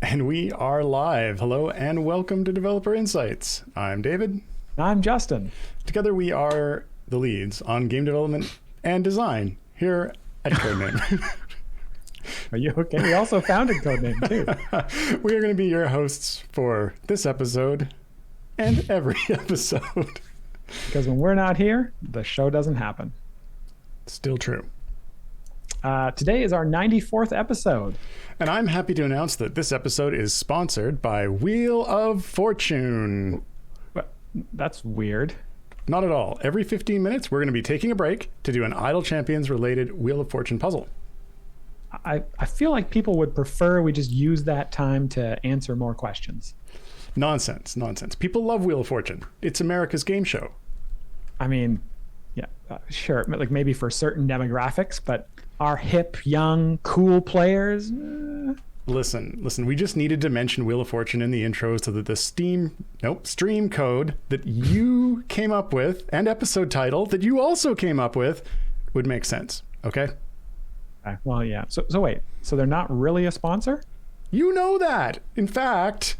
And we are live. Hello and welcome to Developer Insights. I'm David. I'm Justin. Together we are the leads on game development and design here at Codename. Are you okay? We also founded Codename too. We are going to be your hosts for this episode and every episode. Because when we're not here, the show doesn't happen. Still true. Today is our 94th episode. And I'm happy to announce that this episode is sponsored by Wheel of Fortune. That's weird. Not at all. Every 15 minutes, we're going to be taking a break to do an Idle Champions related Wheel of Fortune puzzle. I feel like people would prefer we just use that time to answer more questions. Nonsense. People love Wheel of Fortune. It's America's game show. I mean, yeah, sure. Like maybe for certain demographics, but our hip, young, cool players. Listen. We just needed to mention Wheel of Fortune in the intro so that the stream code that you came up with and episode title that you also came up with would make sense. Okay. Well, yeah. So wait. So they're not really a sponsor? You know that. In fact,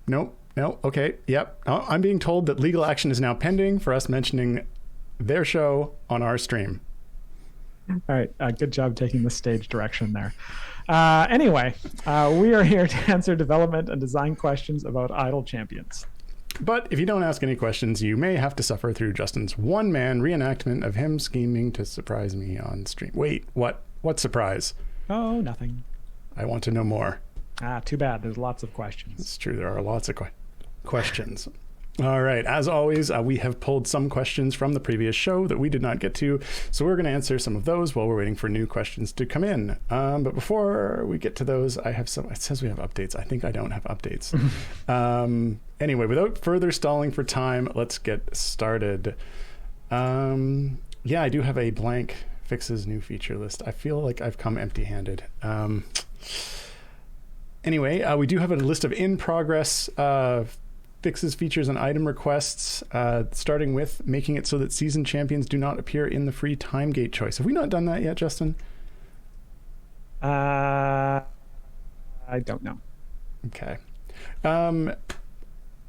no. Okay. Yep. I'm being told that legal action is now pending for us mentioning their show on our stream. All right. Good job taking the stage direction there. Anyway, we are here to answer development and design questions about Idle Champions. But if you don't ask any questions, you may have to suffer through Justin's one-man reenactment of him scheming to surprise me on stream. Wait, what? What surprise? Oh, nothing. I want to know more. Too bad. There's lots of questions. It's true. There are lots of questions. All right. As always, we have pulled some questions from the previous show that we did not get to. So we're going to answer some of those while we're waiting for new questions to come in. But before we get to those, I have some. It says we have updates. I think I don't have updates. Anyway, without further stalling for time, let's get started. Yeah, I do have a blank fixes new feature list. I feel like I've come empty-handed. Anyway, we do have a list of in-progress fixes, features, and item requests, starting with making it so that season champions do not appear in the free time gate choice. Have we not done that yet, Justin? I don't know. Okay.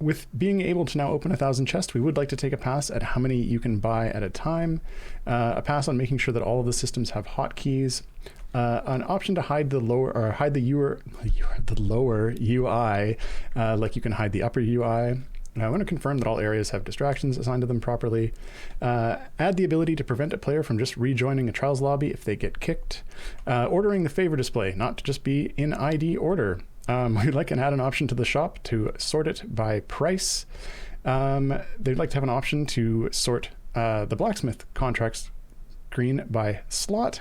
With being able to now open 1,000 chests, we would like to take a pass at how many you can buy at a time, a pass on making sure that all of the systems have hotkeys, an option to hide the lower or hide the lower UI, like you can hide the upper UI. I want to confirm that all areas have distractions assigned to them properly. Add the ability to prevent a player from just rejoining a trials lobby if they get kicked. Ordering the favor display, not to just be in ID order. We'd like to add an option to the shop to sort it by price. They'd like to have an option to sort the blacksmith contracts screen by slot.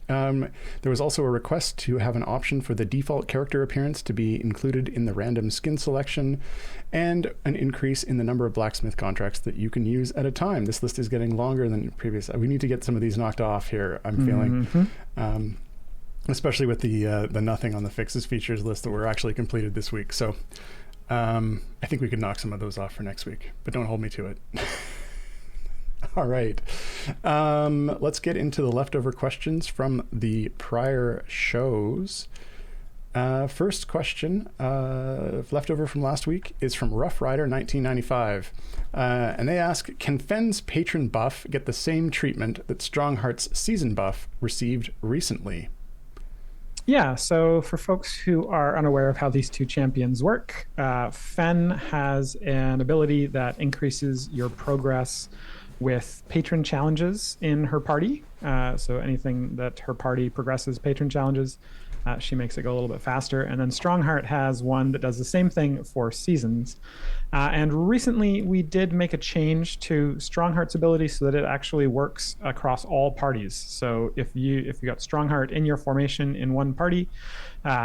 There was also a request to have an option for the default character appearance to be included in the random skin selection, and an increase in the number of blacksmith contracts that you can use at a time. This list is getting longer than previous. We need to get some of these knocked off here, I'm feeling. Especially with the nothing on the fixes features list that were actually completed this week. So I think we could knock some of those off for next week, but don't hold me to it. All right. Let's get into the leftover questions from the prior shows. First question, leftover from last week, is from Rough Rider 1995. And they ask, can Fenn's patron buff get the same treatment that Strongheart's season buff received recently? Yeah, so for folks who are unaware of how these two champions work, Fenn has an ability that increases your progress with patron challenges in her party. So anything that her party progresses patron challenges, she makes it go a little bit faster. And then Strongheart has one that does the same thing for seasons. And recently we did make a change to Strongheart's ability so that it actually works across all parties. So if you got Strongheart in your formation in one party,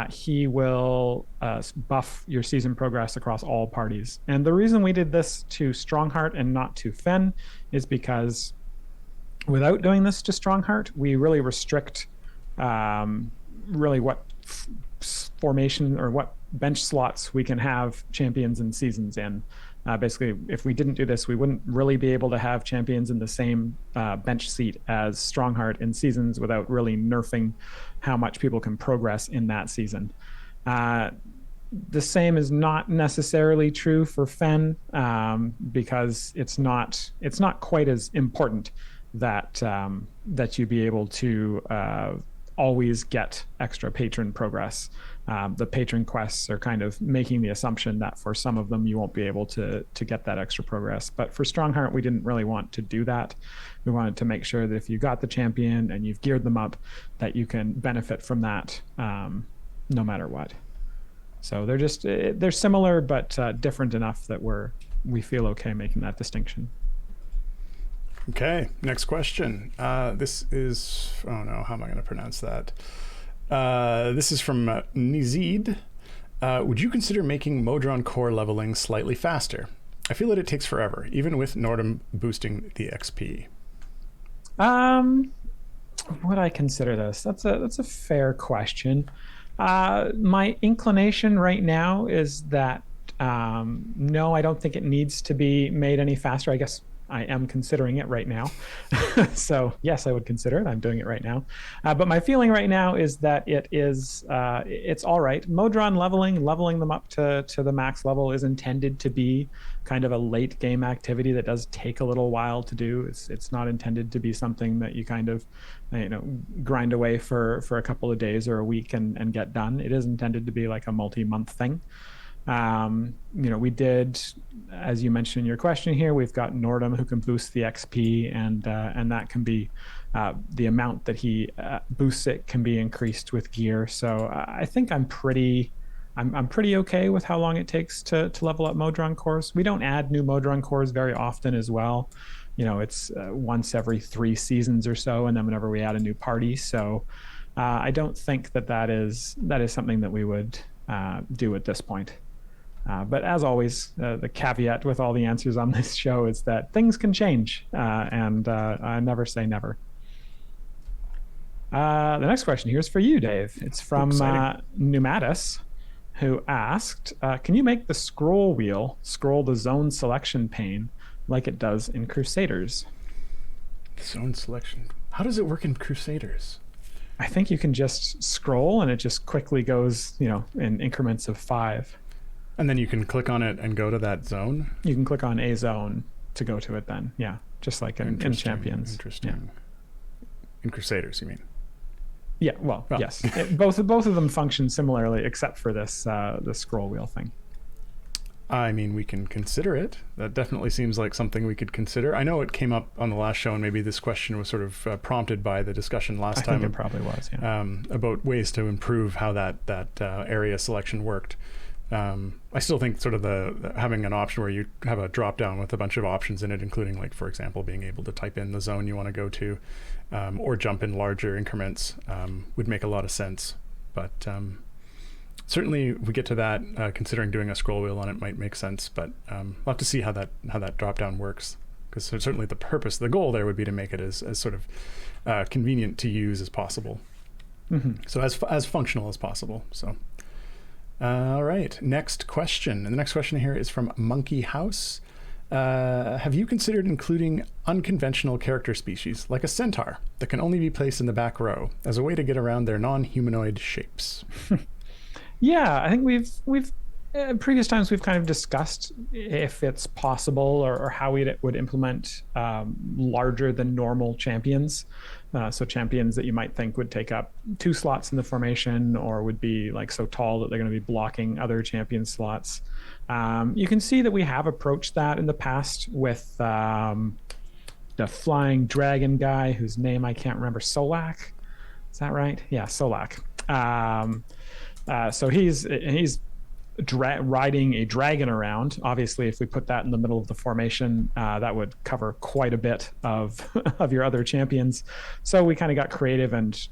he will buff your season progress across all parties. And the reason we did this to Strongheart and not to Fenn is because without doing this to Strongheart, we really restrict really what formation or what bench slots we can have champions and seasons in. Basically, if we didn't do this, we wouldn't really be able to have champions in the same bench seat as Strongheart in seasons without really nerfing how much people can progress in that season. The same is not necessarily true for Fen, because it's not quite as important that that you be able to always get extra patron progress. The patron quests are kind of making the assumption that for some of them you won't be able to get that extra progress. But for Strongheart, we didn't really want to do that. We wanted to make sure that if you got the champion and you've geared them up, that you can benefit from that no matter what. So they're similar but different enough that we feel okay making that distinction. Okay, next question. This is, oh no, how am I going to pronounce that? This is from Nizid. Would you consider making Modron core leveling slightly faster? I feel that it takes forever, even with Nordum boosting the XP. Would I consider this? That's a fair question. My inclination right now is that no, I don't think it needs to be made any faster. I guess I am considering it right now. So yes, I would consider it. I'm doing it right now. But my feeling right now is that it's all right. Modron leveling them up to the max level is intended to be kind of a late game activity that does take a little while to do. It's not intended to be something that you kind of, grind away for a couple of days or a week and get done. It is intended to be like a multi-month thing. We did, as you mentioned in your question here, we've got Nordum who can boost the XP, and that can be the amount that he boosts it can be increased with gear. So I think I'm pretty okay with how long it takes to level up Modron cores. We don't add new Modron cores very often as well. It's once every 3 seasons or so, and then whenever we add a new party. So I don't think that is something that we would do at this point. But as always, the caveat with all the answers on this show is that things can change, and I never say never. The next question here is for you, Dave. It's from Pneumatis, who asked, can you make the scroll wheel scroll the zone selection pane like it does in Crusaders? Zone selection. How does it work in Crusaders? I think you can just scroll and it just quickly goes, in increments of 5. And then you can click on it and go to that zone? You can click on a zone to go to it then. Yeah, just like in Champions. Interesting. Yeah. In Crusaders, you mean? Yeah, well. Yes. Both of them function similarly except for this the scroll wheel thing. I mean, we can consider it. That definitely seems like something we could consider. I know it came up on the last show, and maybe this question was sort of prompted by the discussion last time. I think it probably was, yeah. About ways to improve how that area selection worked. I still think sort of the having an option where you have a drop down with a bunch of options in it, including, like, for example, being able to type in the zone you want to go to, or jump in larger increments, would make a lot of sense. But certainly, if we get to that, considering doing a scroll wheel on it might make sense. But we'll have to see how that drop down works, because certainly the goal there would be to make it as sort of convenient to use as possible. Mm-hmm. So as functional as possible. So. All right, next question. And the next question here is from Monkey House. Have you considered including unconventional character species, like a centaur, that can only be placed in the back row, as a way to get around their non-humanoid shapes? Yeah, I think we've previous times we've kind of discussed if it's possible or how we would implement larger than normal champions. So champions that you might think would take up 2 slots in the formation, or would be like so tall that they're going to be blocking other champion slots. You can see that we have approached that in the past with the flying dragon guy whose name I can't remember. Solak, is that right? Yeah, Solak. So he's riding a dragon around. Obviously, if we put that in the middle of the formation, that would cover quite a bit of your other champions. So we kind of got creative and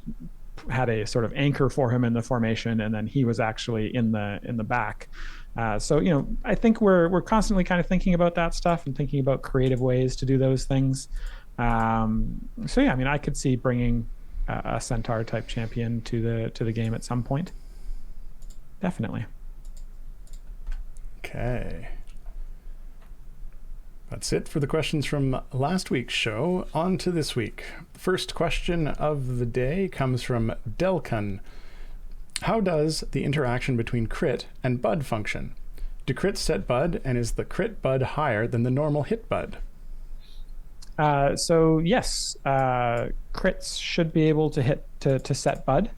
had a sort of anchor for him in the formation, and then he was actually in the back. So I think we're constantly kind of thinking about that stuff and thinking about creative ways to do those things. So yeah, I mean, I could see bringing a centaur type champion to the game at some point. Definitely. Okay. That's it for the questions from last week's show. On to this week. The first question of the day comes from Delkan. How does the interaction between crit and bud function? Do crits set bud, and is the crit bud higher than the normal hit bud? So yes, crits should be able to hit to set bud.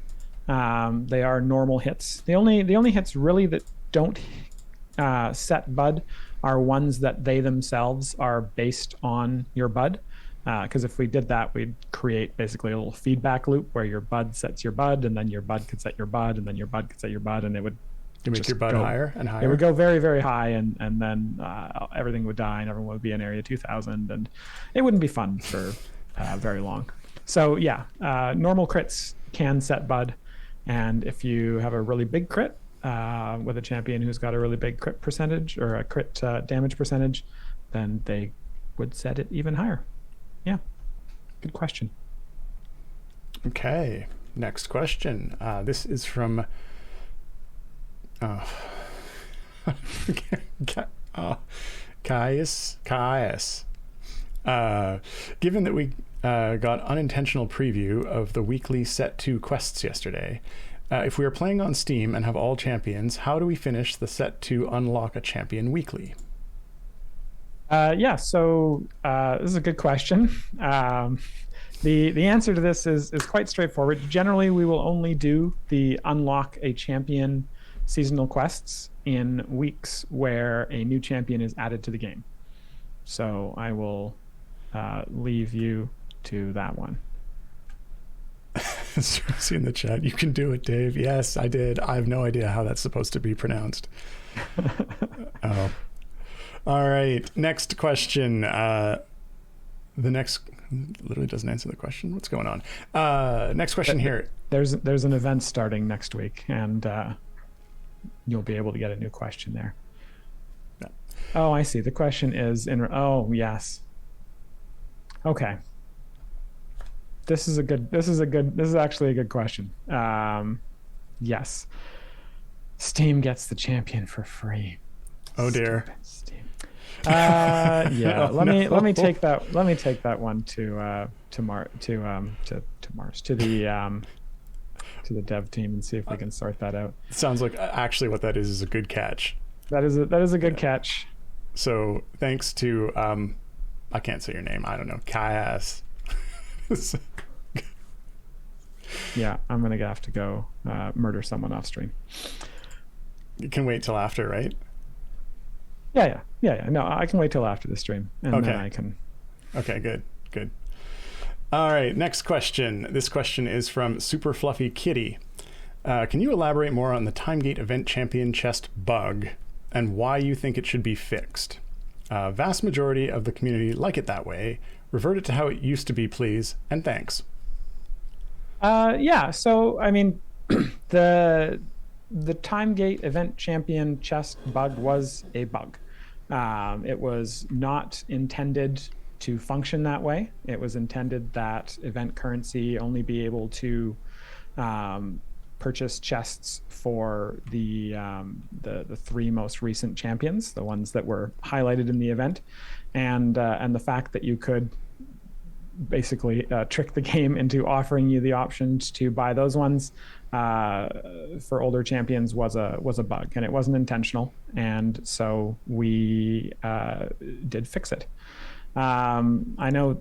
They are normal hits. The only hits really that don't set bud are ones that they themselves are based on your bud. Because if we did that, we'd create basically a little feedback loop where your bud sets your bud, and then your bud could set your bud, and then your bud could set your bud, and it would make your bud higher and higher. It would go very, very high, and then everything would die, and everyone would be in Area 2000, and it wouldn't be fun for very long. So yeah, normal crits can set bud, and if you have a really big crit with a champion who's got a really big crit percentage or a crit damage percentage, then they would set it even higher. Yeah, good question. Okay, next question. This is from Caius. Given that we got unintentional preview of the weekly set 2 quests yesterday, if we are playing on Steam and have all champions, how do we finish the set 2 unlock a champion weekly? So this is a good question. The answer to this is quite straightforward. Generally, we will only do the unlock a champion seasonal quests in weeks where a new champion is added to the game. So I will leave you to that one. See in the chat, you can do it, Dave. Yes, I did. I have no idea how that's supposed to be pronounced. Oh. All right, next question. The next literally doesn't answer the question. What's going on? Next question here. There's an event starting next week, and you'll be able to get a new question there. Yeah. Oh, I see. The question is oh, yes. Okay. This is actually a good question. Yes. Steam gets the champion for free. Oh dear. Steam. Yeah. Let me take that one to the dev team and see if we can sort that out. Sounds like actually what that is a good catch. That is a good catch. So thanks to I can't say your name. I don't know. Kaias. Yeah, I'm gonna have to go murder someone off stream. You can wait till after, right? Yeah. No, I can wait till after the stream, and then I can. Okay, good. All right, next question. This question is from Super Fluffy Kitty. Can you elaborate more on the Timegate event champion chest bug and why you think it should be fixed? Vast majority of the community like it that way. Revert it to how it used to be, please, and thanks. Yeah. So I mean, the Timegate event champion chest bug was a bug. It was not intended to function that way. It was intended that event currency only be able to purchase chests for the 3 most recent champions, the ones that were highlighted in the event, and the fact that you could basically trick the game into offering you the options to buy those ones for older champions was a bug, and it wasn't intentional, and so we did fix it. I know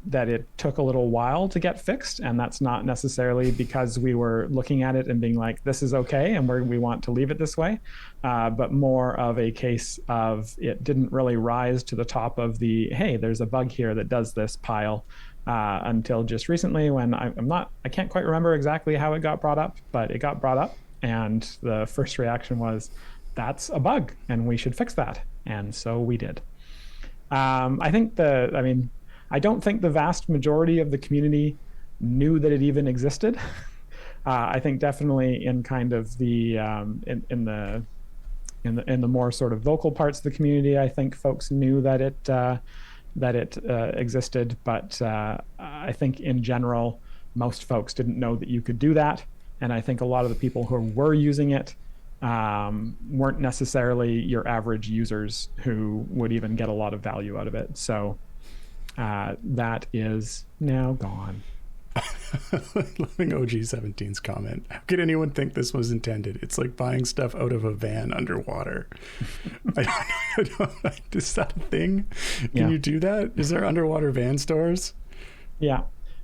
that it took a little while to get fixed, and that's not necessarily because we were looking at it and being like, this is okay and we want to leave it this way, but more of a case of it didn't really rise to the top of the, hey, there's a bug here that does this pile, until just recently when I can't quite remember exactly how it got brought up, but it got brought up, and the first reaction was, that's a bug and we should fix that, and so we did. I don't think the vast majority of the community knew that it even existed. I think definitely in kind of the in the more sort of vocal parts of the community, I think folks knew that it existed, but I think in general, most folks didn't know that you could do that, and I think a lot of the people who were using it weren't necessarily your average users who would even get a lot of value out of it. So that is now gone. Loving OG17's comment. How could anyone think this was intended? It's like buying stuff out of a van underwater. I don't, is that a thing? Can you do that? Is there underwater van stores? Yeah.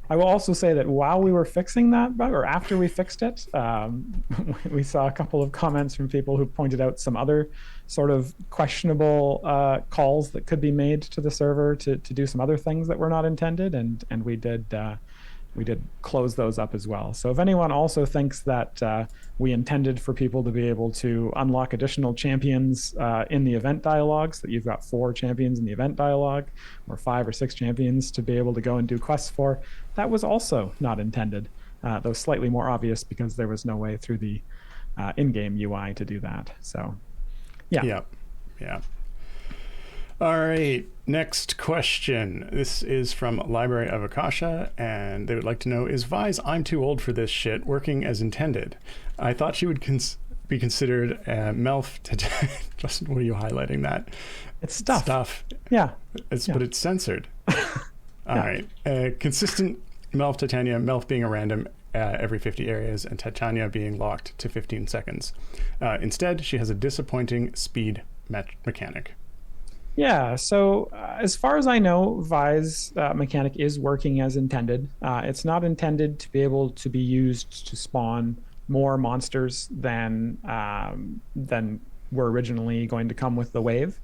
I will also say that while we were fixing that bug, or after we fixed it, we saw a couple of comments from people who pointed out some other sort of questionable calls that could be made to the server to do some other things that were not intended, and we did close those up as well. So if anyone also thinks that we intended for people to be able to unlock additional champions in the event dialogues, that you've got 4 champions in the event dialogue, or 5 or 6 champions to be able to go and do quests for, that was also not intended. Though slightly more obvious because there was no way through the in-game UI to do that. So, yeah. Yeah. All right, next question. This is from Library of Akasha, and they would like to know, is Vi's I'm too old for this shit working as intended? I thought she would be considered MILF. Justin, what are you highlighting that? It's stuff. Stuff. Yeah. But it's censored. All right. Consistent MILF Titania, MILF being a random every 50 areas, and Titania being locked to 15 seconds. Instead, she has a disappointing speed mechanic. Yeah, so as far as I know, Vi's mechanic is working as intended. It's not intended to be able to be used to spawn more monsters than were originally going to come with the wave.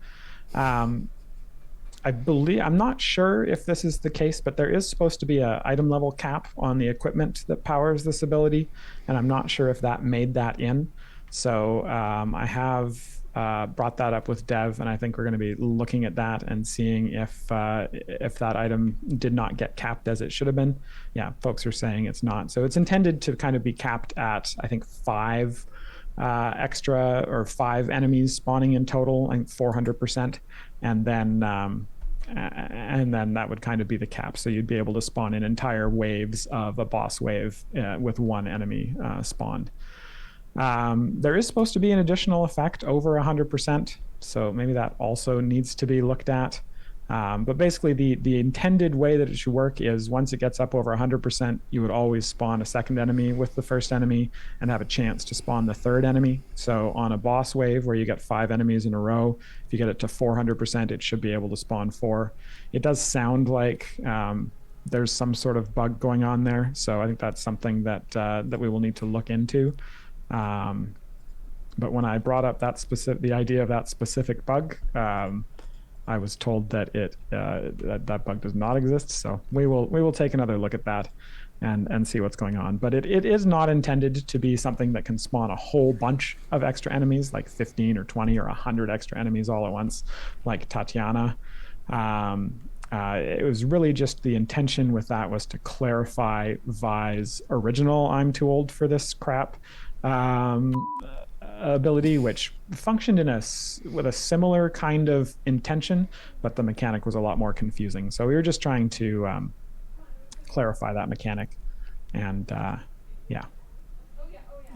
I believe, I'm not sure if this is the case, but there is supposed to be a item level cap on the equipment that powers this ability, and I'm not sure if that made that in. So I have brought that up with Dev, and I think we're going to be looking at that and seeing if that item did not get capped as it should have been. Yeah, folks are saying it's not. So it's intended to kind of be capped at, I think, 5 extra, or 5 enemies spawning in total, I think 400%, and then that would kind of be the cap. So you'd be able to spawn in entire waves of a boss wave with 1 enemy spawned. There is supposed to be an additional effect over 100%, so maybe that also needs to be looked at. But basically, the intended way that it should work is once it gets up over 100%, you would always spawn a second enemy with the first enemy and have a chance to spawn the third enemy. So on a boss wave where you get 5 enemies in a row, if you get it to 400%, it should be able to spawn 4. It does sound like there's some sort of bug going on there, so I think that's something that we will need to look into. But when I brought up the idea of that specific bug, I was told that that bug does not exist. So we will take another look at that and see what's going on. But it is not intended to be something that can spawn a whole bunch of extra enemies, like 15 or 20 or 100 extra enemies all at once, like Tatiana. It was really just the intention with that was to clarify Vi's original I'm too old for this crap ability, which functioned with a similar kind of intention, but the mechanic was a lot more confusing. So we were just trying to clarify that mechanic, and yeah.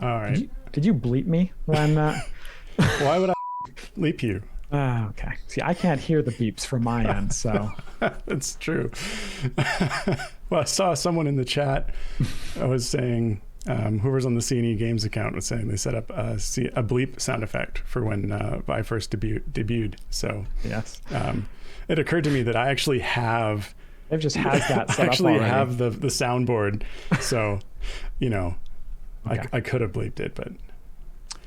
All right. Did you bleep me when? Why would I bleep you? Okay. See, I can't hear the beeps from my end, so. That's true. Well, I saw someone in the chat. I was saying. Whoever's on the C&E Games account was saying they set up a bleep sound effect for when Vi first debuted. So yes, it occurred to me that I actually have. It just has that set actually up already. have the soundboard, so okay. I could have bleeped it, but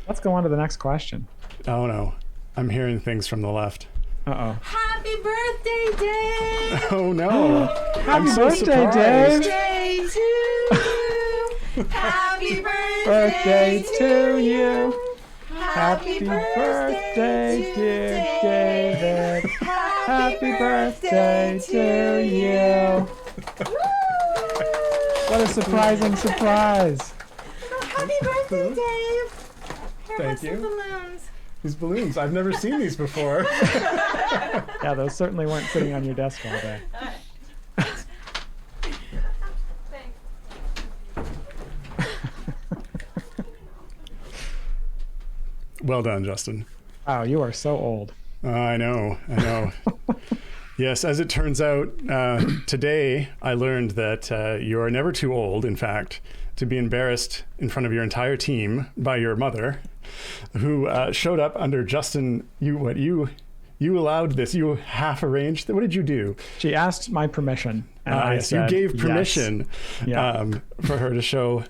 let's go on to the next question. Oh no, I'm hearing things from the left. Uh-oh. Happy birthday, Dave! Oh no! Happy birthday, Dave! Birthday to you. Happy Birthday to you. Happy birthday, dear David. Happy birthday to you. What a surprising surprise. Happy birthday, Dave. Here, Thank have some you. balloons. These balloons, I've never seen these before. Yeah, those certainly weren't sitting on your desk all day. Well done, Justin. Wow, you are so old. I know. Yes, as it turns out, today I learned that you are never too old, in fact, to be embarrassed in front of your entire team by your mother, who showed up under Justin. You allowed this. You half arranged. What did you do? She asked my permission. And I Yes, said, you gave permission Yeah. for her to show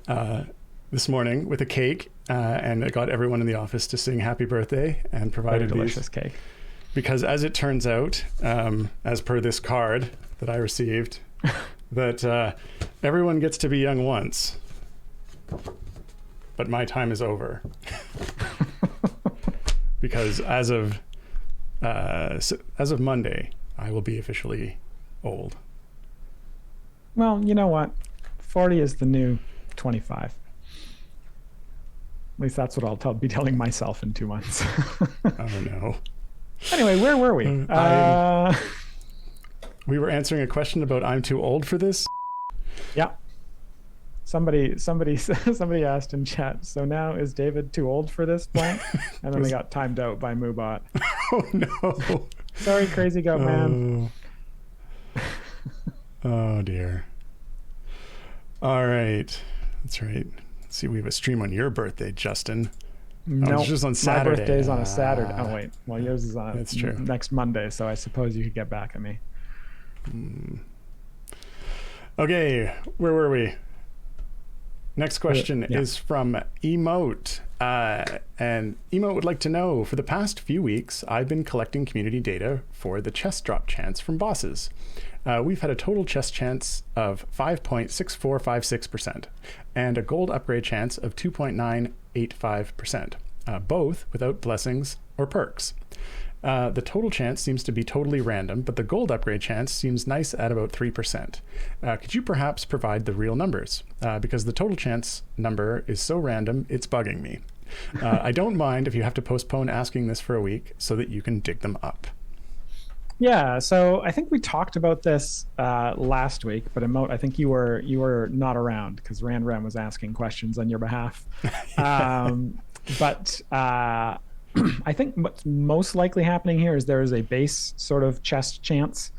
this morning with a cake, and it got everyone in the office to sing happy birthday and provided Very these. delicious cake. Because as it turns out, as per this card that I received, that everyone gets to be young once, but my time is over. Because as of Monday, I will be officially old. Well, you know what? 40 is the new 25. At least that's what I'll be telling myself in 2 months. Oh no. Anyway, where were we? We were answering a question about I'm too old for this. Yeah. Somebody asked in chat, so now is David too old for this blank? And then they got timed out by Moobot. Oh no. Sorry, crazy goat man. Oh dear. All right. That's right. Let's see, we have a stream on your birthday, Justin. No, it's just on Saturday. My birthday's on a Saturday. Oh wait, well yours is on That's true. Next Monday, so I suppose you could get back at me. Okay, where were we? Next question is from Emote. And Emote would like to know, for the past few weeks, I've been collecting community data for the chest drop chance from bosses. We've had a total chest chance of 5.6456% and a gold upgrade chance of 2.985%, both without blessings or perks. The total chance seems to be totally random, but the gold upgrade chance seems nice at about 3%. Could you perhaps provide the real numbers? Because the total chance number is so random, it's bugging me. I don't mind if you have to postpone asking this for a week so that you can dig them up. Yeah, so I think we talked about this last week, but Emote, I think you were not around because Ram was asking questions on your behalf. But I think what's most likely happening here is there is a base sort of chest chance,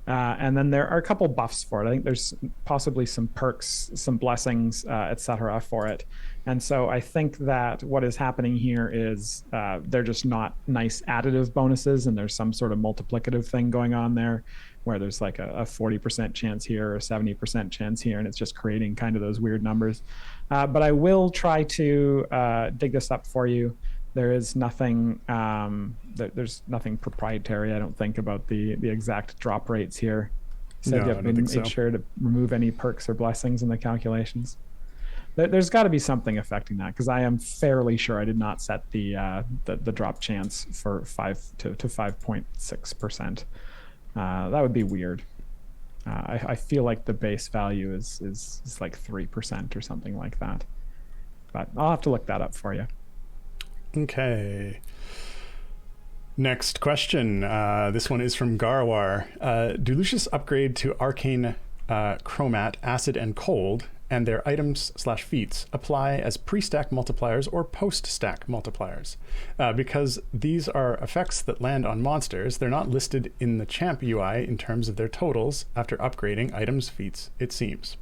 and then there are a couple buffs for it. I think there's possibly some perks, some blessings, etc. for it. And so I think that what is happening here is they're just not nice additive bonuses, and there's some sort of multiplicative thing going on there where there's like a 40% chance here or 70% chance here, and it's just creating kind of those weird numbers. But I will try to dig this up for you. There is nothing, there's nothing proprietary, I don't think, about the exact drop rates here. So No, you I have don't think made so. sure to remove any perks or blessings in the calculations. There's got to be something affecting that, because I am fairly sure I did not set the drop chance for 5 to 5.6%. That would be weird. I feel like the base value is like 3% or something like that. But I'll have to look that up for you. Okay. Next question. This one is from Garwar. Do Lucius upgrade to Arcane Chromat, Acid, and Cold, and their items/feats apply as pre-stack multipliers or post-stack multipliers? Because these are effects that land on monsters, they're not listed in the champ UI in terms of their totals after upgrading items, feats, it seems.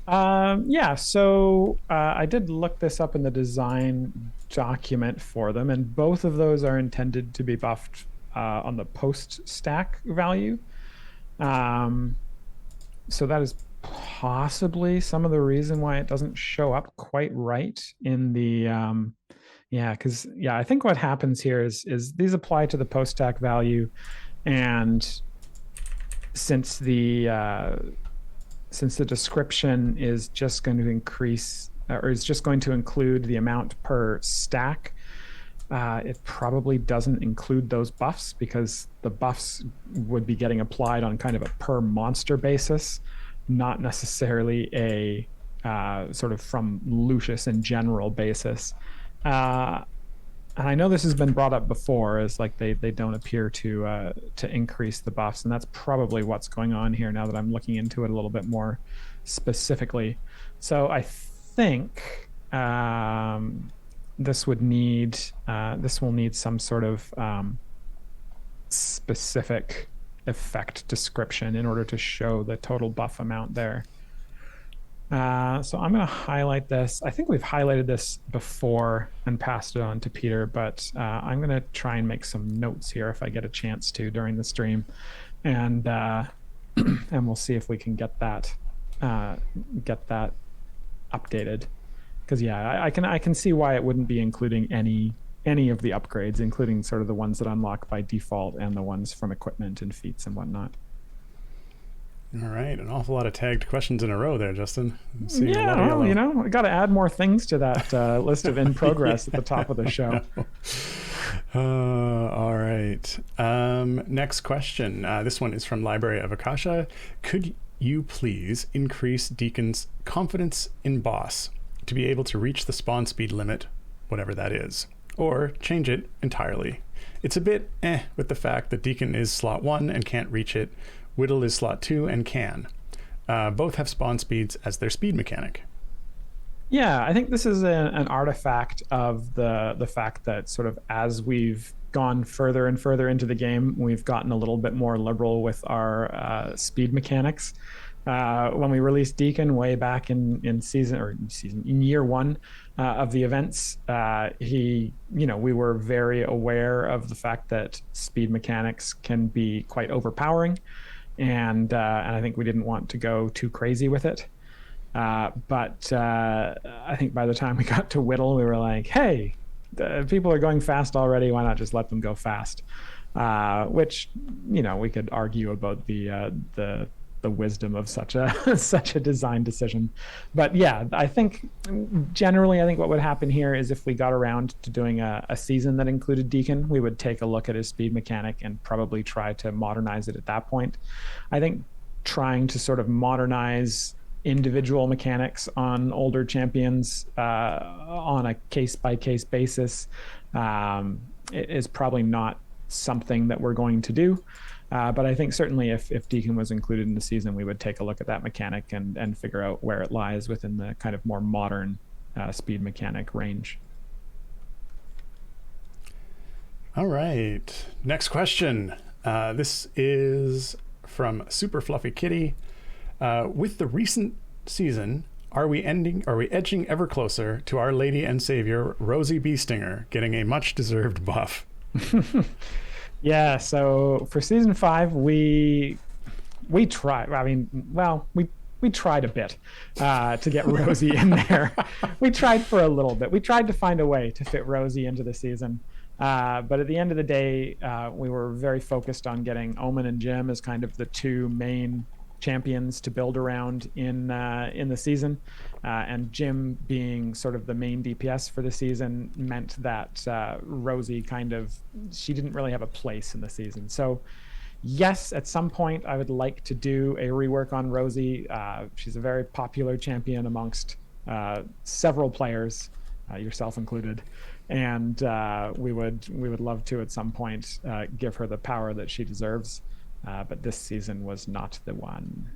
Yeah, so I did look this up in the design document for them, and both of those are intended to be buffed on the post-stack value. So that is possibly some of the reason why it doesn't show up quite right in the because I think what happens here is these apply to the post-stack value, and since the description is just going to increase, or is just going to include the amount per stack, it probably doesn't include those buffs, because the buffs would be getting applied on kind of a per monster basis, not necessarily a sort of from Lucius in general basis. And I know this has been brought up before, as like they don't appear to increase the buffs, and that's probably what's going on here now that I'm looking into it a little bit more specifically. So I think this will need some sort of specific effect description in order to show the total buff amount there. So I'm going to highlight this. I think we've highlighted this before and passed it on to Peter, but I'm going to try and make some notes here if I get a chance to during the stream, and and we'll see if we can get that updated. Because yeah, I can see why it wouldn't be including any of the upgrades, including sort of the ones that unlock by default and the ones from equipment and feats and whatnot. All right, an awful lot of tagged questions in a row there, Justin. Yeah, well, you know, I got to add more things to that list of in progress at the top of the show. All right. Next question. This one is from Library of Akasha. Could you please increase Deacon's confidence in boss to be able to reach the spawn speed limit, whatever that is, or change it entirely? It's a bit with the fact that Deacon is slot 1 and can't reach it. Whittle is slot 2 and can. Both have spawn speeds as their speed mechanic. Yeah, I think this is an artifact of the fact that sort of as we've gone further and further into the game, we've gotten a little bit more liberal with our speed mechanics. When we released Deacon way back in year 1 of the events, we were very aware of the fact that speed mechanics can be quite overpowering. And I think we didn't want to go too crazy with it. But I think by the time we got to Whittle, we were like, hey, people are going fast already. Why not just let them go fast? Which, we could argue about the wisdom of such a design decision. But yeah, I think generally, what would happen here is if we got around to doing a season that included Deacon, we would take a look at his speed mechanic and probably try to modernize it at that point. I think trying to sort of modernize individual mechanics on older champions on a case-by-case basis is probably not something that we're going to do. But I think certainly if Deacon was included in the season, we would take a look at that mechanic and figure out where it lies within the kind of more modern speed mechanic range. All right. Next question. This is from Super Fluffy Kitty. With the recent season, are we edging ever closer to Our Lady and Savior Rosie Beestinger getting a much-deserved buff? Yeah, so for season 5, we tried. We tried a bit to get Rosie in there. We tried for a little bit. We tried to find a way to fit Rosie into the season. But at the end of the day, we were very focused on getting Omen and Jim as kind of the two main champions to build around in the season, and Jim being sort of the main DPS for the season meant that Rosie she didn't really have a place in the season. So yes, at some point I would like to do a rework on Rosie. She's a very popular champion amongst several players, yourself included, and we would love to at some point give her the power that she deserves. But this season was not the one.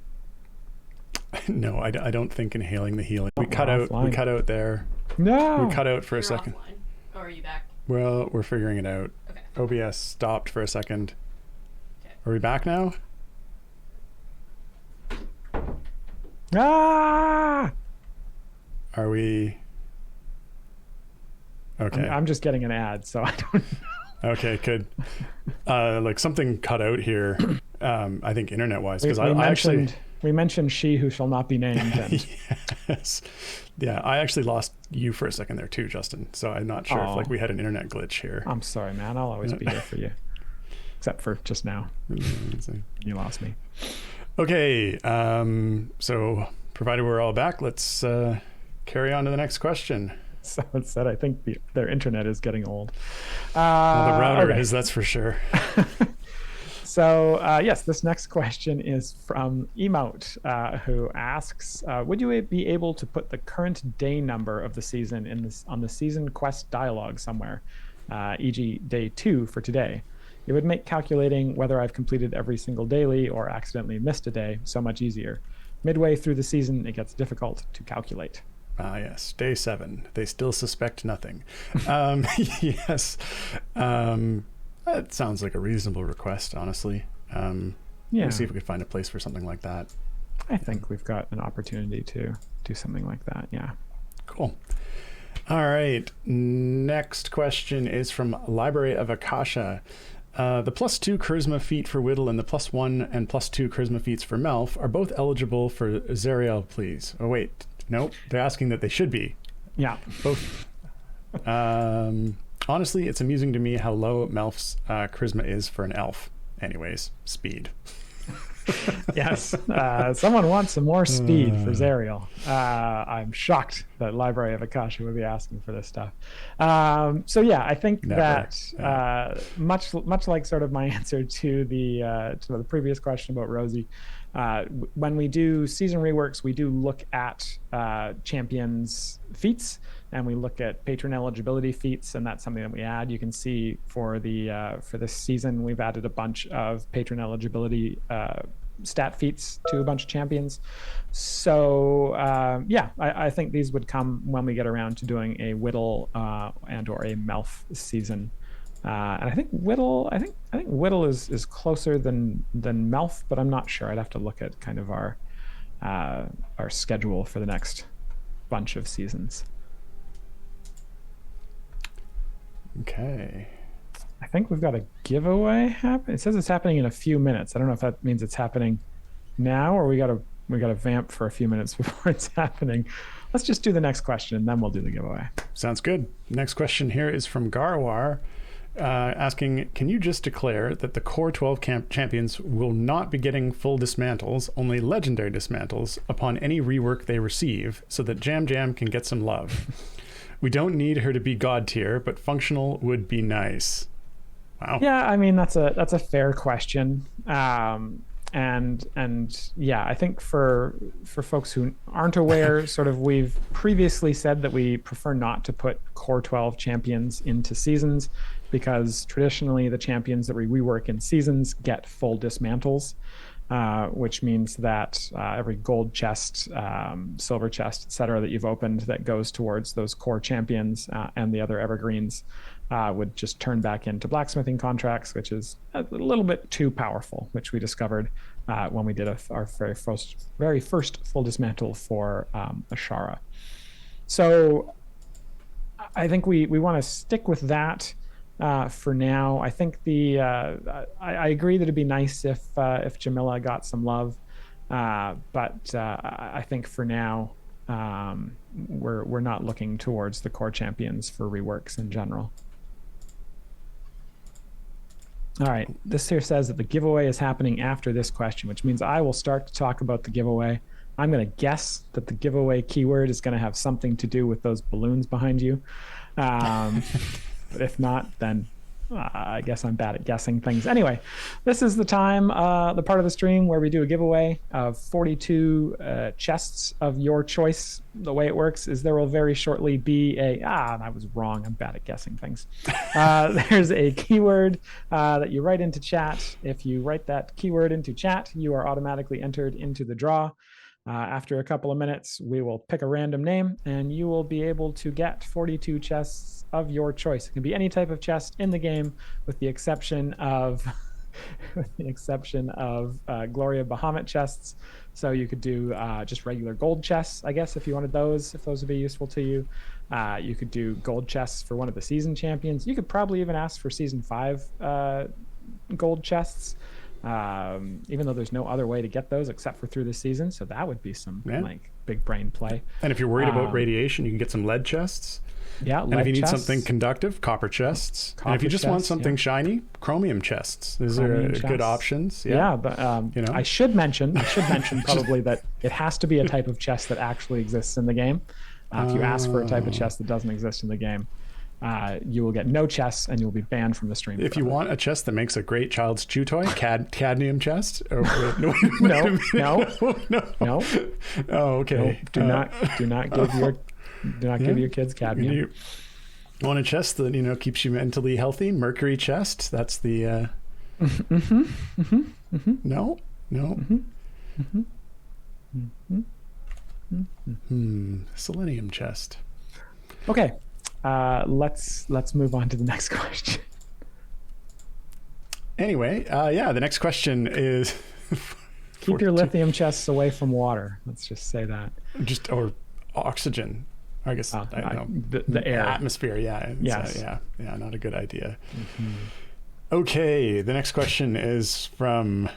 No, I don't think inhaling the healing. We cut out there. No. We cut out for a second. Offline. Oh, are you back? Well, we're figuring it out. Okay. OBS stopped for a second. Okay. Are we back now? Ah! Are we? Okay. I'm just getting an ad, so I don't know. Okay, good. Like something cut out here. I think internet-wise, because we mentioned she who shall not be named. And... Yes. Yeah, I actually lost you for a second there too, Justin. So I'm not sure if we had an internet glitch here. I'm sorry, man. I'll always be here for you, except for just now. You lost me. Okay. So provided we're all back, let's carry on to the next question. Someone said, I think their internet is getting old. The router okay. is, that's for sure. So yes, this next question is from Emote, who asks, would you be able to put the current day number of the season on the season quest dialogue somewhere, e.g. day 2 for today? It would make calculating whether I've completed every single daily or accidentally missed a day so much easier. Midway through the season, it gets difficult to calculate. Yes, day 7. They still suspect nothing. Yes. That sounds like a reasonable request, honestly. We'll see if we can find a place for something like that. I think we've got an opportunity to do something like that. Yeah. Cool. All right. Next question is from Library of Akasha. The +2 charisma feat for Whittle and the +1 and +2 charisma feats for Melf are both eligible for Zariel, please. Oh, wait. Nope. They're asking that they should be. Yeah. Both. Honestly, it's amusing to me how low Melf's charisma is for an elf. Anyways, speed. Yes. Someone wants some more speed for Zariel. I'm shocked that Library of Akasha would be asking for this stuff. So yeah, I think that much like sort of my answer to the previous question about Rosie, when we do season reworks, we do look at champions feats, and we look at patron eligibility feats, and that's something that we add. You can see for this season, we've added a bunch of patron eligibility stat feats to a bunch of champions. So yeah, I think these would come when we get around to doing a Whittle and or a Melf season. And I think Whittle is closer than Melf, but I'm not sure. I'd have to look at kind of our schedule for the next bunch of seasons. Okay. I think we've got a giveaway happen. It says it's happening in a few minutes. I don't know if that means it's happening now or we got to vamp for a few minutes before it's happening. Let's just do the next question and then we'll do the giveaway. Sounds good. Next question here is from Garwar, asking, can you just declare that the core 12 champions will not be getting full dismantles, only legendary dismantles upon any rework they receive, so that Jam Jam can get some love? We don't need her to be god tier, but functional would be nice. Wow. Yeah, I mean that's a fair question. And yeah, I think for folks who aren't aware, sort of we've previously said that we prefer not to put core 12 champions into seasons, because traditionally the champions that we rework in seasons get full dismantles, which means that every gold chest, silver chest, etc., that you've opened that goes towards those core champions and the other evergreens would just turn back into blacksmithing contracts, which is a little bit too powerful, which we discovered when we did our very first full dismantle for Ashara. So I think we want to stick with that for now. I think I agree that it'd be nice if Jamila got some love, but I think for now we're not looking towards the core champions for reworks in general. All right, this here says that the giveaway is happening after this question, which means I will start to talk about the giveaway. I'm going to guess that the giveaway keyword is going to have something to do with those balloons behind you. But if not, then I guess I'm bad at guessing things. Anyway, this is the time, the part of the stream where we do a giveaway of 42 chests of your choice. The way it works is there will very shortly be I was wrong. I'm bad at guessing things. There's a keyword that you write into chat. If you write that keyword into chat, you are automatically entered into the draw. After a couple of minutes, we will pick a random name and you will be able to get 42 chests of your choice. It can be any type of chest in the game with the exception of Gloria Bahamut chests. So you could do just regular gold chests, I guess, if you wanted those, if those would be useful to you. You could do gold chests for one of the season champions. You could probably even ask for season 5 gold chests. Even though there's no other way to get those except for through the season. So that would be some like big brain play. And if you're worried about radiation, you can get some lead chests. Yeah, and if you need something conductive, copper chests. And if you just want something shiny, chromium chests. These are good options. Yeah, but I should mention probably that it has to be a type of chest that actually exists in the game. If you ask for a type of chest that doesn't exist in the game, you will get no chests and you'll be banned from the stream. If you want a chest that makes a great child's chew toy, cadmium chest. No. Oh, okay. No, do not give your kids cadmium. You want a chest that keeps you mentally healthy? Mercury chest. That's the. No. Selenium chest. Okay. Let's move on to the next question. Anyway, the next question is... Keep your lithium chests away from water. Let's just say that. Or oxygen. I guess, I don't know. The air. Atmosphere, yeah. Yes. Not a good idea. Okay, the next question is from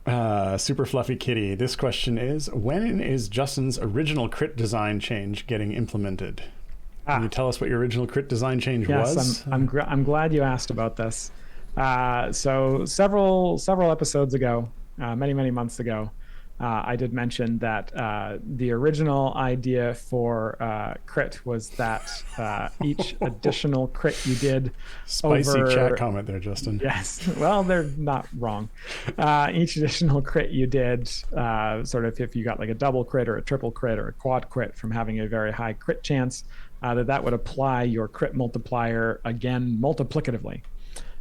Super Fluffy Kitty. This question is, when is Justin's original crit design change getting implemented? Can you tell us what your original crit design change was? Yes, I'm glad you asked about this. So several episodes ago, many months ago, I did mention that the original idea for crit was that each additional crit you did Spicy chat comment there, Justin. Yes, well, they're not wrong. Each additional crit you did, sort of if you got like a double crit or a triple crit or a quad crit from having a very high crit chance, that would apply your crit multiplier again multiplicatively.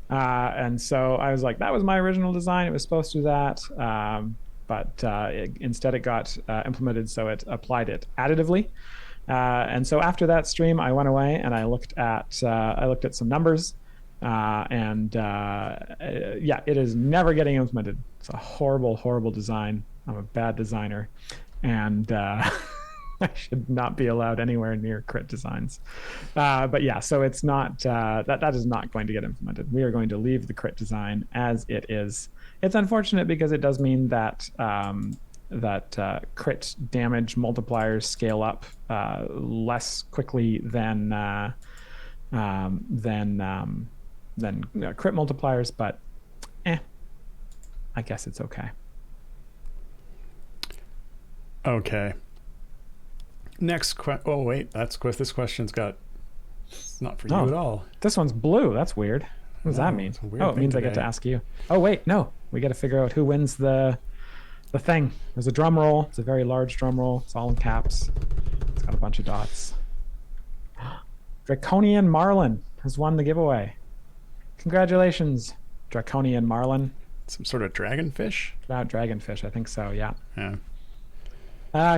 And so I was like, that was my original design. It was supposed to do that. But instead it got implemented so it applied it additively. And so after that stream, I went away and I looked at some numbers, and it is never getting implemented. It's a horrible design. I'm a bad designer, and I should not be allowed anywhere near crit designs. But yeah, so it's not that is not going to get implemented. We are going to leave the crit design as it is. It's unfortunate because it does mean that crit damage multipliers scale up less quickly than crit multipliers, but I guess it's okay. Okay. Next question. Oh wait, this question's got. It's not for you at all. This one's blue. That's weird. What does that mean? Oh, it means I get to ask you. Oh wait, no. We got to figure out who wins the thing. There's a drum roll. It's a very large drum roll. It's all in caps. It's got a bunch of dots. Draconian Marlin has won the giveaway. Congratulations, Draconian Marlin. Some sort of dragonfish? Dragonfish, I think so, yeah. Yeah.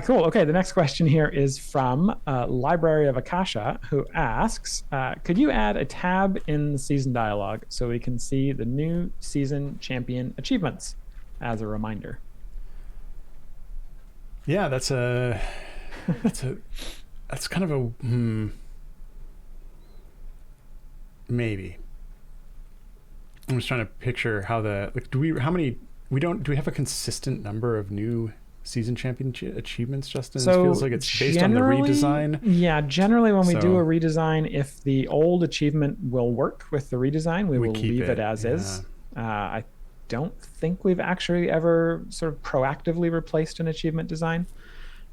Cool. Okay, the next question here is from Library of Akasha, who asks, could you add a tab in the season dialogue so we can see the new season champion achievements as a reminder? Yeah, that's kind of a maybe. I'm just trying to picture how do we have a consistent number of new season champion achievements, Justin? So it feels like it's based on the redesign. Yeah, generally when we do a redesign, if the old achievement will work with the redesign, we will leave it as is. I don't think we've actually ever sort of proactively replaced an achievement design.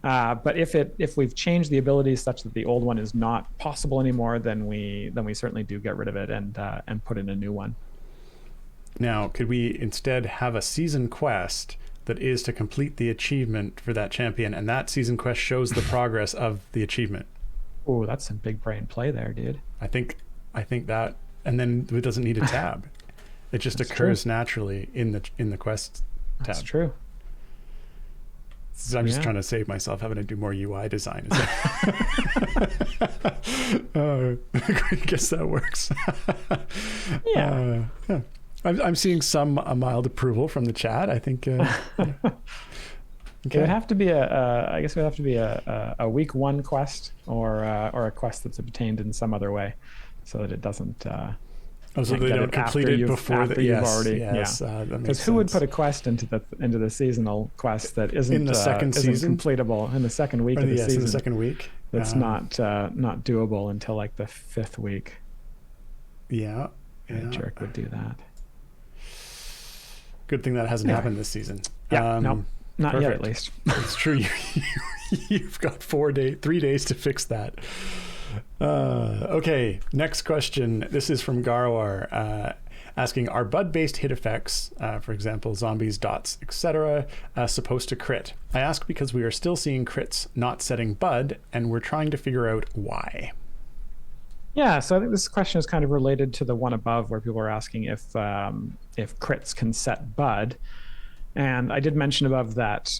But if we've changed the abilities such that the old one is not possible anymore, then we certainly do get rid of it and put in a new one. Now, could we instead have a season quest that is to complete the achievement for that champion, and that season quest shows the progress of the achievement? Oh, that's some big brain play there, dude. I think that, and then it doesn't need a tab. It just occurs naturally in the quest tab. That's true. So I'm just trying to save myself having to do more UI design. I guess that works. Yeah. I'm seeing some mild approval from the chat. I think. Okay. It would have to be I guess it would have to be a week one quest or a quest that's obtained in some other way, so that it doesn't. So they don't complete it before you've already. Yes, because who would put a quest into the seasonal quest that isn't in the second season completable in the second week of the season? In the second week. That's not doable until like the 5th week. Yeah. A jerk would do that. Good thing that hasn't happened this season. Yeah, no, not perfect. yet at least. It's true. You've got 3 days to fix that. Okay, next question. This is from Garwar, asking, are bud-based hit effects, for example, zombies, dots, etc., supposed to crit? I ask because we are still seeing crits not setting bud, and we're trying to figure out why. Yeah, so I think this question is kind of related to the one above, where people are asking if crits can set bud. And I did mention above that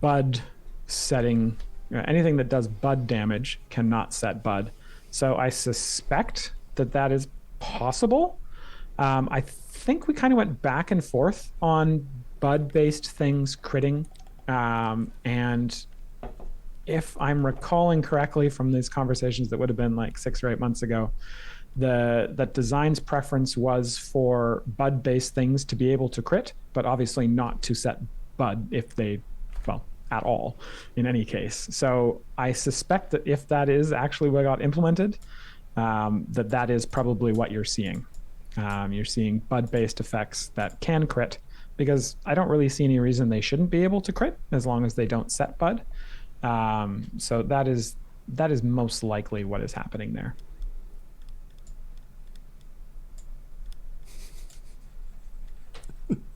bud setting, anything that does bud damage cannot set bud. So I suspect that is possible. I think we kind of went back and forth on bud-based things critting, and if I'm recalling correctly from these conversations that would have been like 6 or 8 months ago, that design's preference was for bud-based things to be able to crit, but obviously not to set bud if they, well, at all in any case. So I suspect that if that is actually what got implemented, that is probably what you're seeing. You're seeing bud-based effects that can crit, because I don't really see any reason they shouldn't be able to crit as long as they don't set bud. So that is most likely what is happening there.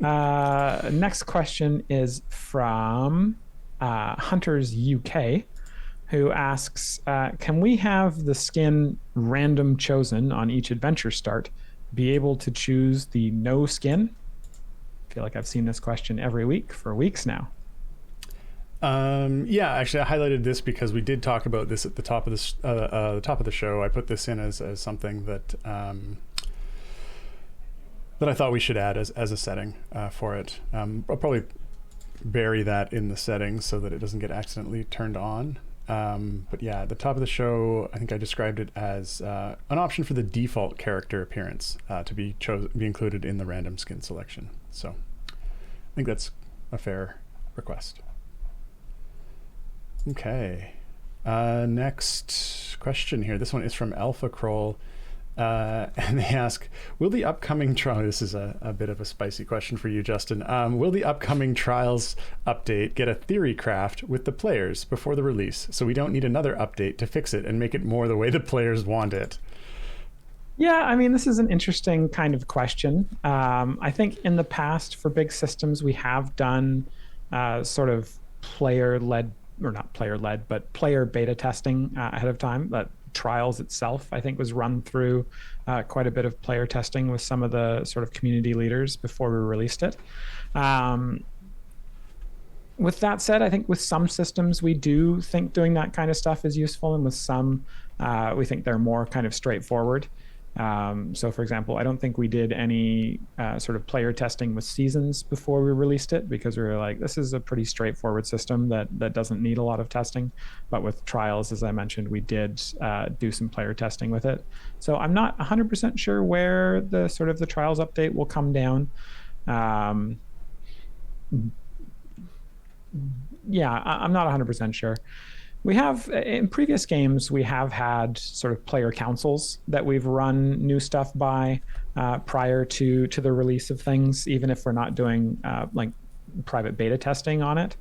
Next question is from Hunters UK, who asks, can we have the skin random chosen on each adventure start be able to choose the no skin? I feel like I've seen this question every week for weeks now. Yeah, actually, I highlighted this because we did talk about this at the top of the show. I put this in as something that I thought we should add as a setting for it. I'll probably bury that in the settings so that it doesn't get accidentally turned on. But yeah, at the top of the show, I think I described it as an option for the default character appearance to be included in the random skin selection. So I think that's a fair request. Okay. Next question here. This one is from Alpha Kroll. And they ask, will the upcoming trial, this is a bit of a spicy question for you, Justin. Will the upcoming Trials update get a theory craft with the players before the release, so we don't need another update to fix it and make it more the way the players want it? Yeah, I mean, this is an interesting kind of question. I think in the past for big systems, we have done sort of player-led, or not player-led, but player beta testing ahead of time. But Trials itself, I think, was run through quite a bit of player testing with some of the sort of community leaders before we released it. With that said, I think with some systems, we do think doing that kind of stuff is useful, and with some, we think they're more kind of straightforward. So for example, I don't think we did any sort of player testing with Seasons before we released it, because we were like, this is a pretty straightforward system that doesn't need a lot of testing. But with Trials, as I mentioned, we did do some player testing with it. So I'm not 100% sure where the sort of the Trials update will come down. Yeah, I'm not 100% sure. We have, in previous games, we have had sort of player councils that we've run new stuff by prior to the release of things, even if we're not doing like private beta testing on it.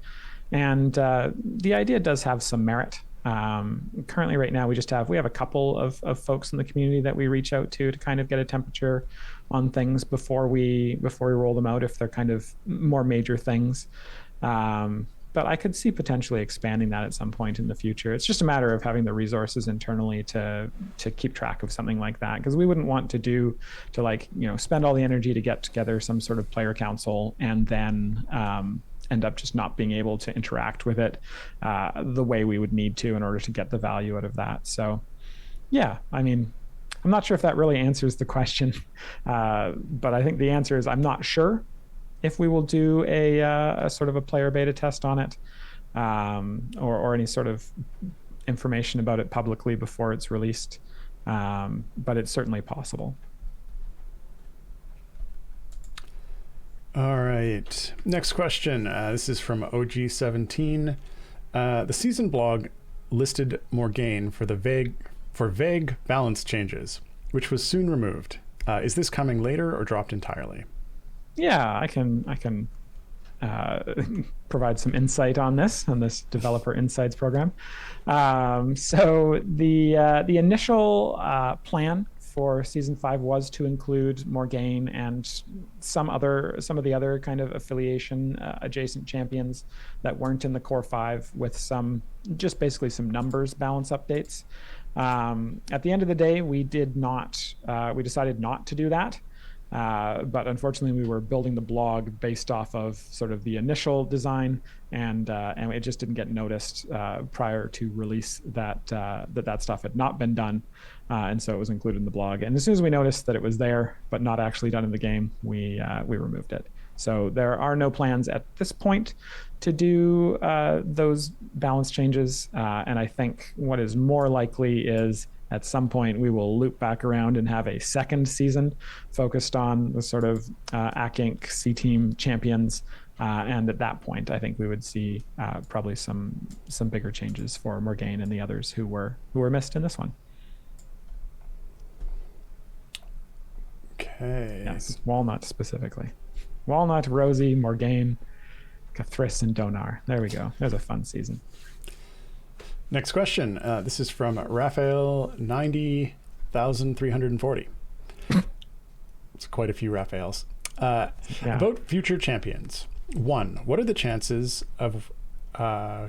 And the idea does have some merit. Currently, right now, we have a couple of folks in the community that we reach out to kind of get a temperature on things before we roll them out, if they're kind of more major things. But I could see potentially expanding that at some point in the future. It's just a matter of having the resources internally to keep track of something like that, because we wouldn't want to spend all the energy to get together some sort of player council and then end up just not being able to interact with it the way we would need to in order to get the value out of that. So yeah, I mean, I'm not sure if that really answers the question, but I think the answer is I'm not sure if we will do a sort of a player beta test on it, or any sort of information about it publicly before it's released, but it's certainly possible. All right, next question. This is from OG17. The season blog listed Morgaine for vague balance changes, which was soon removed. Is this coming later or dropped entirely? Yeah, I can provide some insight on this developer insights program. So the initial plan for season 5 was to include Morgaine and some of the other kind of affiliation adjacent champions that weren't in the core 5, with basically some numbers balance updates. At the end of the day, we decided not to do that. But unfortunately, we were building the blog based off of sort of the initial design, and it just didn't get noticed prior to release that that stuff had not been done, and so it was included in the blog. And as soon as we noticed that it was there but not actually done in the game, we removed it. So there are no plans at this point to do those balance changes, and I think what is more likely is at some point we will loop back around and have a second season focused on the sort of AC Inc. C Team champions, and at that point I think we would see probably some bigger changes for Morgaine and the others who were missed in this one. Okay. Yes, Walnut specifically. Walnut, Rosie, Morgaine, Cathris, and Donar. There we go. There's a fun season. Next question. This is from Raphael 90,340. It's quite a few Raphaels. About future champions. 1. What are the chances of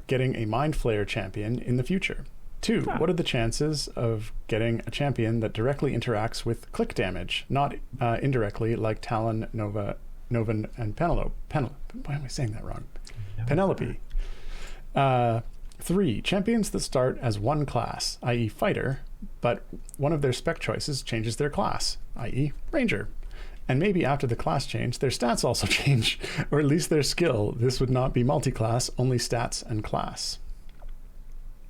getting a Mind Flayer champion in the future? 2. What are the chances of getting a champion that directly interacts with click damage, not indirectly like Talon, Nova, and Penelope? Why am I saying that wrong? Penelope. 3. Champions that start as one class, i.e. fighter, but one of their spec choices changes their class, i.e. ranger. And maybe after the class change, their stats also change, or at least their skill. This would not be multi-class, only stats and class.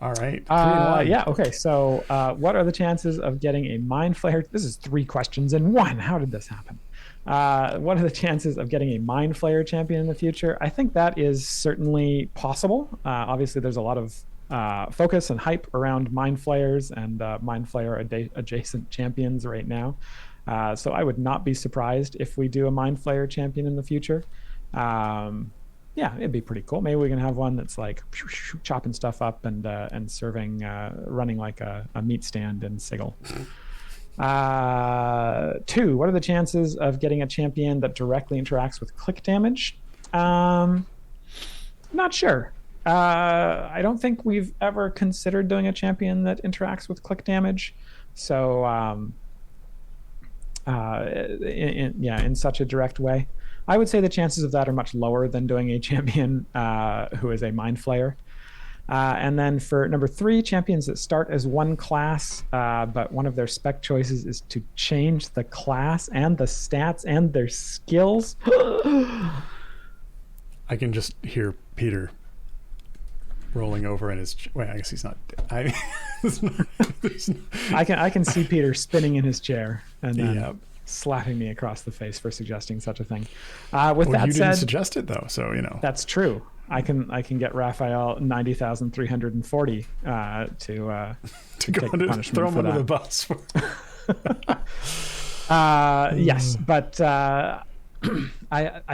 All right. 3 and 1. Yeah, okay. So what are the chances of getting a Mind Flayer? This is 3 questions in 1. How did this happen? What are the chances of getting a Mind Flayer champion in the future? I think that is certainly possible. Obviously, there's a lot of focus and hype around Mind Flayers and Mind Flayer adjacent champions right now. So I would not be surprised if we do a Mind Flayer champion in the future. Yeah, it'd be pretty cool. Maybe we can have one that's like chopping stuff up and serving, running like a meat stand in Sigil. 2, what are the chances of getting a champion that directly interacts with click damage? Not sure. I don't think we've ever considered doing a champion that interacts with click damage. So, in such a direct way. I would say the chances of that are much lower than doing a champion who is a Mind Flayer. And then for number 3, champions that start as one class, but one of their spec choices is to change the class and the stats and their skills. I can just hear Peter rolling over in his... Wait, I guess he's not... I can see Peter spinning in his chair and then slapping me across the face for suggesting such a thing. You didn't suggest it though, so you know. That's true. I can get Raphael 90,340 to go and throw him under the bus. Yes, but I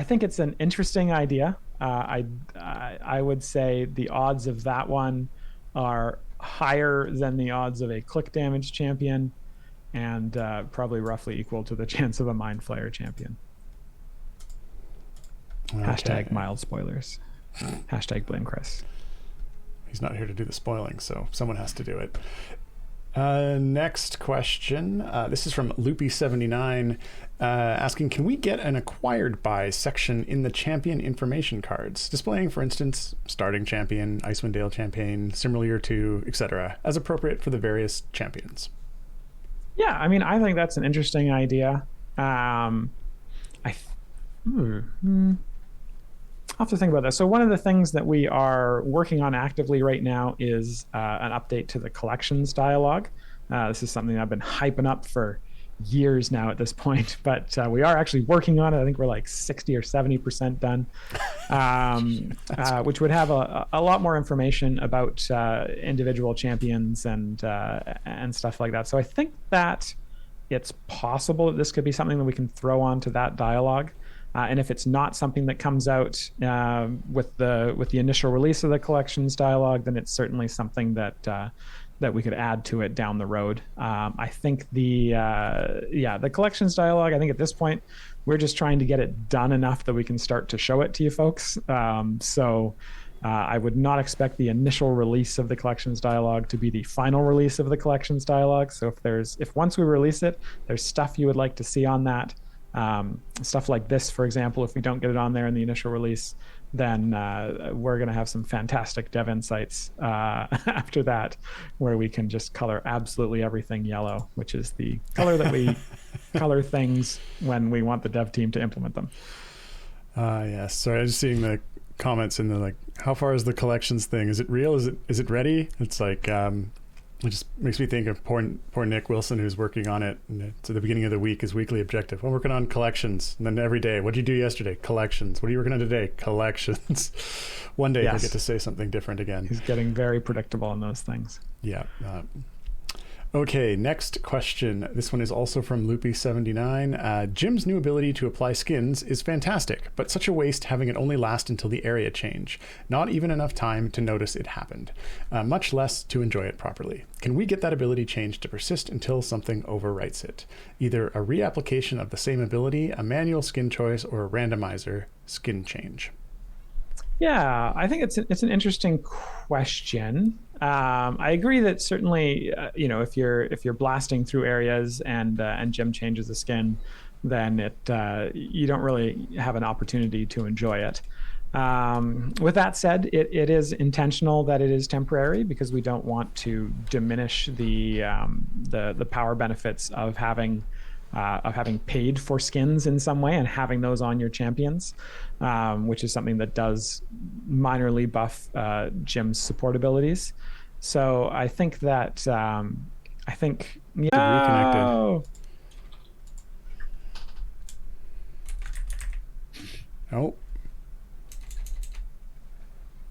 think it's an interesting idea. I would say the odds of that one are higher than the odds of a click damage champion, and probably roughly equal to the chance of a Mind Flayer champion. Okay. # mild spoilers. # blame Chris. He's not here to do the spoiling, so someone has to do it. Next question. This is from Loopy79 asking, can we get an acquired by section in the champion information cards, displaying, for instance, starting champion, Icewind Dale champion, Simulator 2, etc., as appropriate for the various champions? Yeah, I mean, I think that's an interesting idea. I'll have to think about that. So one of the things that we are working on actively right now is an update to the collections dialogue. This is something I've been hyping up for years now at this point, but we are actually working on it. I think we're like 60 or 70% done, which would have a lot more information about individual champions and stuff like that. So I think that it's possible that this could be something that we can throw onto that dialogue. And if it's not something that comes out with the initial release of the collections dialogue, then it's certainly something that we could add to it down the road. I think the collections dialogue, I think at this point, we're just trying to get it done enough that we can start to show it to you folks. So I would not expect the initial release of the collections dialogue to be the final release of the collections dialogue. So if once we release it, there's stuff you would like to see on that, Stuff like this, for example, if we don't get it on there in the initial release, then we're going to have some fantastic dev insights after that, where we can just color absolutely everything yellow, which is the color that we color things when we want the dev team to implement them. Yes. Sorry, I was just seeing the comments in the like, how far is the collections thing? Is it real? Is it ready? It's like it just makes me think of poor Nick Wilson, who's working on it. And it's at the beginning of the week, his weekly objective. I'm working on collections. And then every day, what did you do yesterday? Collections. What are you working on today? Collections. One day he'll get to say something different again. He's getting very predictable in those things. Yeah. Okay, next question. This one is also from Loopy79. Jim's new ability to apply skins is fantastic, but such a waste having it only last until the area change. Not even enough time to notice it happened, much less to enjoy it properly. Can we get that ability changed to persist until something overwrites it? Either a reapplication of the same ability, a manual skin choice, or a randomizer skin change? Yeah, I think it's an interesting question. I agree that certainly, if you're blasting through areas and Jim changes the skin, then you don't really have an opportunity to enjoy it. With that said, it is intentional that it is temporary, because we don't want to diminish the power benefits of having paid for skins in some way and having those on your champions, which is something that does minorly buff Jim's support abilities. So I think that Reconnected. Oh,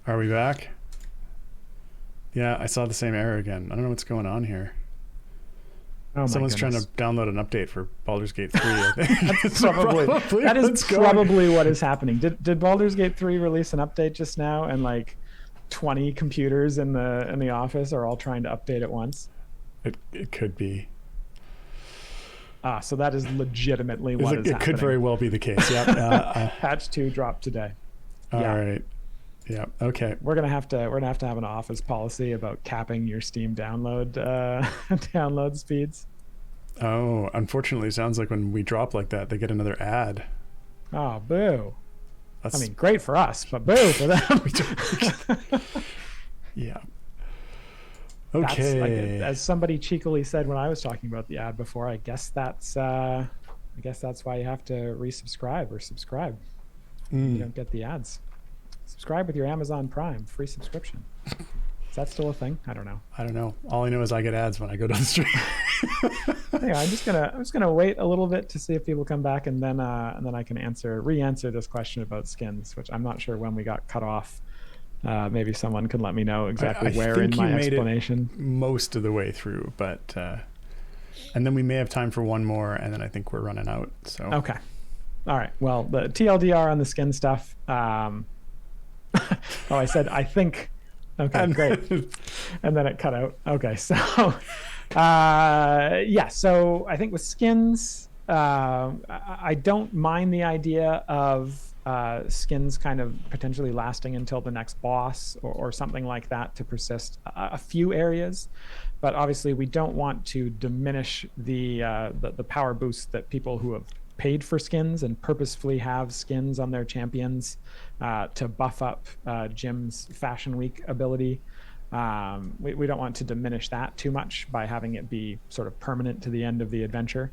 are we back? Yeah, I saw the same error again. I don't know what's going on here. Oh, someone's trying to download an update for Baldur's Gate 3. I think. That is probably what is happening. Did Baldur's Gate 3 release an update just now, and like 20 computers in the office are all trying to update at once? It could be. So that is legitimately what is happening. It could very well be the case. Yeah. Patch 2 dropped today. All right. Yeah. Okay. We're gonna have to have an office policy about capping your Steam download download speeds. Oh, unfortunately, it sounds like when we drop like that, they get another ad. Oh, boo! I mean, great for us, but boo for them. Yeah. Okay. As somebody cheekily said when I was talking about the ad before, I guess that's why you have to resubscribe or subscribe. You don't get the ads. Subscribe with your Amazon Prime free subscription. Is that still a thing? I don't know. All I know is I get ads when I go down the street. Yeah, I'm just gonna wait a little bit to see if people come back, and then I can re-answer this question about skins, which I'm not sure when we got cut off. Maybe someone can let me know exactly where in my explanation. Most of the way through, but and then we may have time for one more, and then I think we're running out. So okay, all right. Well, the TLDR on the skin stuff. I said I think. Okay, great. And then it cut out. Okay, so so I think with skins, I don't mind the idea of skins kind of potentially lasting until the next boss or something like that to persist a few areas. But obviously we don't want to diminish the power boost that people who have paid for skins and purposefully have skins on their champions to buff up Jim's Fashion Week ability. We don't want to diminish that too much by having it be sort of permanent to the end of the adventure.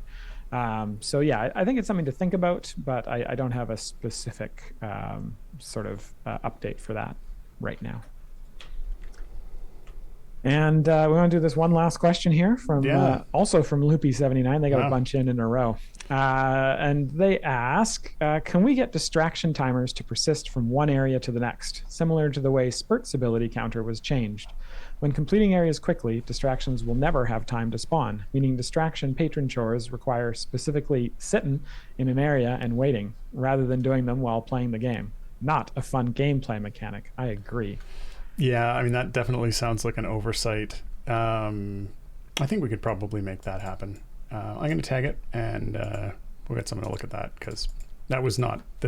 So yeah, I think it's something to think about, but I don't have a specific sort of update for that right now. And we want to do this one last question here from also from Loopy79. They got a bunch in a row. And they ask, can we get distraction timers to persist from one area to the next, similar to the way Spurt's ability counter was changed? When completing areas quickly, distractions will never have time to spawn, meaning distraction patron chores require specifically sitting in an area and waiting, rather than doing them while playing the game. Not a fun gameplay mechanic. I agree. Yeah, I mean, that definitely sounds like an oversight. I think we could probably make that happen. I'm going to tag it, and we'll get someone to look at that, because that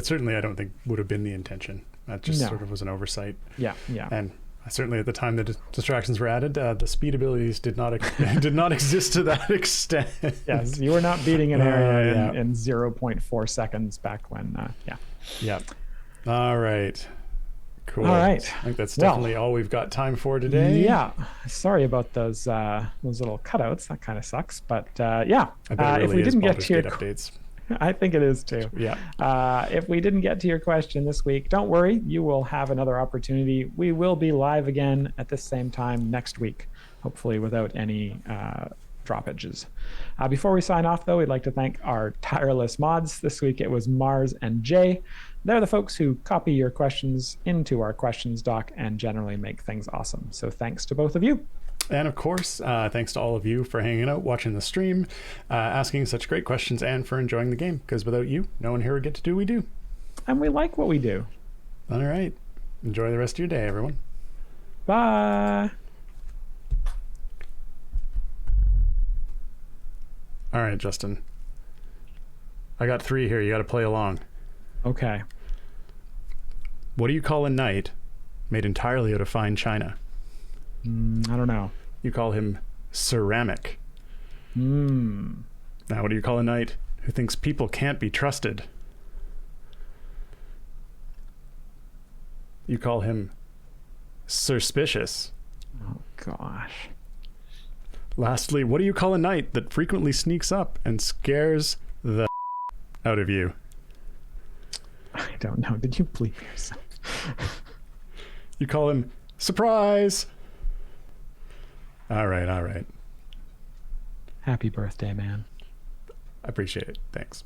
certainly I don't think would have been the intention. That just sort of was an oversight. Yeah. And Certainly at the time the distractions were added, the speed abilities did not did not exist to that extent. Yes, you were not beating an area yeah. in 0.4 seconds back when, yeah. Yeah. All right. Cool. All right. I think that's definitely all we've got time for today. Yeah. Sorry about those little cutouts. That kind of sucks. But yeah, I bet it really if we is didn't get Baldur's to your Gate updates. I think it is too. Yeah. If we didn't get to your question this week, don't worry. You will have another opportunity. We will be live again at the same time next week, hopefully without any droppages. Before we sign off, though, we'd like to thank our tireless mods. This week it was Mars and Jay. They're the folks who copy your questions into our questions doc and generally make things awesome. So thanks to both of you. And of course, thanks to all of you for hanging out, watching the stream, asking such great questions, and for enjoying the game. Because without you, no one here would get to do what we do. And we like what we do. All right. Enjoy the rest of your day, everyone. Bye. All right, Justin. I got 3 here. You got to play along. Okay. What do you call a knight made entirely out of fine china? I don't know. You call him ceramic. Now, Now, what do you call a knight who thinks people can't be trusted? You call him suspicious. oh gosh. Lastly, what do you call a knight that frequently sneaks up and scares the out of you? I don't know. Did you bleep yourself? You call him surprise. All right. Happy birthday, man. I appreciate it. Thanks.